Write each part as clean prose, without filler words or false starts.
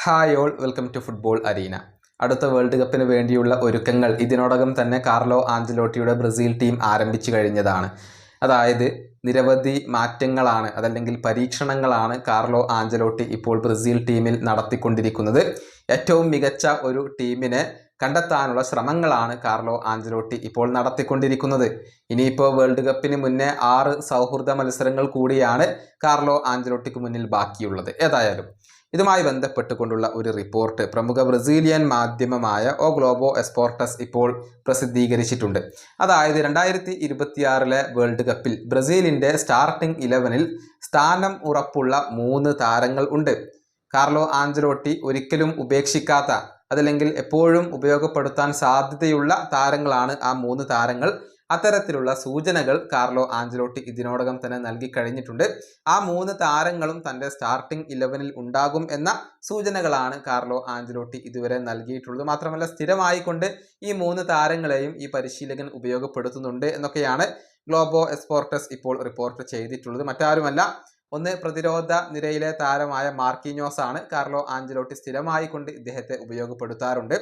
Hi all, welcome to football arena. അടുത്ത world കപ്പിന് വേണ്ടിയുള്ള ഒരുക്കങ്ങൾ ഇതിനോടകം തന്നെ കാർലോ ആഞ്ചലോട്ടിയുടെ ബ്രസീൽ ടീം ആരംഭിച്ചു കഴിഞ്ഞതാണ്. അതായത് നിരവധി മാറ്റങ്ങളാണ് അതല്ലെങ്കിൽ പരീക്ഷണങ്ങളാണ് കാർലോ ആഞ്ചലോട്ടി ഇപ്പോൾ ബ്രസീൽ ടീമിൽ നടത്തിക്കൊണ്ടിരിക്കുന്നത്. ഏറ്റവും മികച്ച ഒരു ടീമിനെ കണ്ടെത്താനുള്ള ശ്രമങ്ങളാണ് കാർലോ ആഞ്ചലോട്ടി ഇപ്പോൾ നടത്തിക്കൊണ്ടിരിക്കുന്നത്. ഇനിയിപ്പോൾ വേൾഡ് കപ്പിന് മുന്നേ 6 സൗഹൃദ മത്സരങ്ങൾ കൂടിയാണ് കാർലോ ആഞ്ചലോട്ടിക്ക് മുന്നിൽ ബാക്കിയുള്ളത്. ഏതായാലും ഇതുമായി ബന്ധപ്പെട്ടുകൊണ്ടുള്ള ഒരു റിപ്പോർട്ട് പ്രമുഖ ബ്രസീലിയൻ മാധ്യമമായ ഓ ഗ്ലോബോ എസ്പോർട്ടസ് ഇപ്പോൾ പ്രസിദ്ധീകരിച്ചിട്ടുണ്ട്. അതായത് 2026 വേൾഡ് കപ്പിൽ ബ്രസീലിൻ്റെ സ്റ്റാർട്ടിംഗ് 11-ൽ സ്ഥാനം ഉറപ്പുള്ള 3 താരങ്ങൾ ഉണ്ട്. കാർലോ ആഞ്ചലോട്ടി ഒരിക്കലും ഉപേക്ഷിക്കാത്ത അതല്ലെങ്കിൽ എപ്പോഴും ഉപയോഗപ്പെടുത്താൻ സാധ്യതയുള്ള താരങ്ങളാണ് ആ 3 താരങ്ങൾ. അത്തരത്തിലുള്ള സൂചനകൾ കാർലോ ആഞ്ചലോട്ടി ഇതിനോടകം തന്നെ നൽകി കഴിഞ്ഞിട്ടുണ്ട്. ആ 3 താരങ്ങളും തൻ്റെ സ്റ്റാർട്ടിംഗ് 11-ൽ ഉണ്ടാകും എന്ന സൂചനകളാണ് കാർലോ ആഞ്ചലോട്ടി ഇതുവരെ നൽകിയിട്ടുള്ളത്. മാത്രമല്ല സ്ഥിരമായിക്കൊണ്ട് ഈ 3 താരങ്ങളെയും ഈ പരിശീലകൻ ഉപയോഗപ്പെടുത്തുന്നുണ്ട് എന്നൊക്കെയാണ് ഗ്ലോബോ എസ്പോർട്ടസ് ഇപ്പോൾ റിപ്പോർട്ട് ചെയ്തിട്ടുള്ളത്. മറ്റാരുമല്ല, ഒന്ന് പ്രതിരോധ നിരയിലെ താരമായ മാർക്കിഞ്ഞോസ് ആണ്. കാർലോ ആഞ്ചലോട്ടി സ്ഥിരമായി കൊണ്ട് ഇദ്ദേഹത്തെ ഉപയോഗപ്പെടുത്താറുണ്ട്.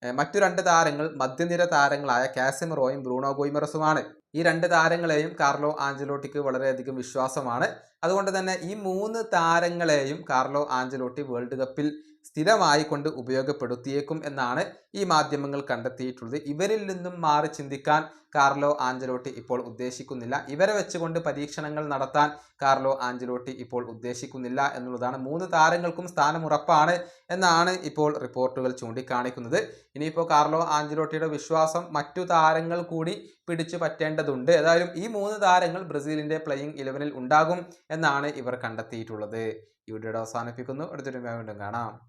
മറ്റു 2 താരങ്ങൾ മധ്യനിര താരങ്ങളായ കാസമിറോയും ബ്രൂണോ ഗുയിമറസുമാണ്. ഈ 2 താരങ്ങളെയും കാർലോ ആഞ്ചലോട്ടിക്ക് വളരെയധികം വിശ്വാസമാണ്. അതുകൊണ്ട് തന്നെ ഈ 3 താരങ്ങളെയും കാർലോ ആഞ്ചലോട്ടി വേൾഡ് കപ്പിൽ സ്ഥിരമായി കൊണ്ട് ഉപയോഗപ്പെടുത്തിയേക്കും എന്നാണ് ഈ മാധ്യമങ്ങൾ കണ്ടെത്തിയിട്ടുള്ളത്. ഇവരിൽ നിന്നും മാറി ചിന്തിക്കാൻ കാർലോ ആഞ്ചലോട്ടി ഇപ്പോൾ ഉദ്ദേശിക്കുന്നില്ല. ഇവരെ വെച്ചുകൊണ്ട് പരീക്ഷണങ്ങൾ നടത്താൻ കാർലോ ആഞ്ചലോട്ടി ഇപ്പോൾ ഉദ്ദേശിക്കുന്നില്ല എന്നുള്ളതാണ്. 3 താരങ്ങൾക്കും സ്ഥാനം ഉറപ്പാണ് എന്നാണ് ഇപ്പോൾ റിപ്പോർട്ടുകൾ ചൂണ്ടിക്കാണിക്കുന്നത്. ഇനിയിപ്പോൾ കാർലോ ആഞ്ചലോട്ടിയുടെ വിശ്വാസം മറ്റു താരങ്ങൾ കൂടി പിടിച്ചു പറ്റേണ്ടതുണ്ട്. ഏതായാലും ഈ 3 താരങ്ങൾ ബ്രസീലിൻ്റെ പ്ലേയിങ് 11-ൽ ഉണ്ടാകും എന്നാണ് ഇവർ കണ്ടെത്തിയിട്ടുള്ളത്. ഈ വീഡിയോ അവസാനിപ്പിക്കുന്നു. അടുത്തൊരു വീണ്ടും കാണാം.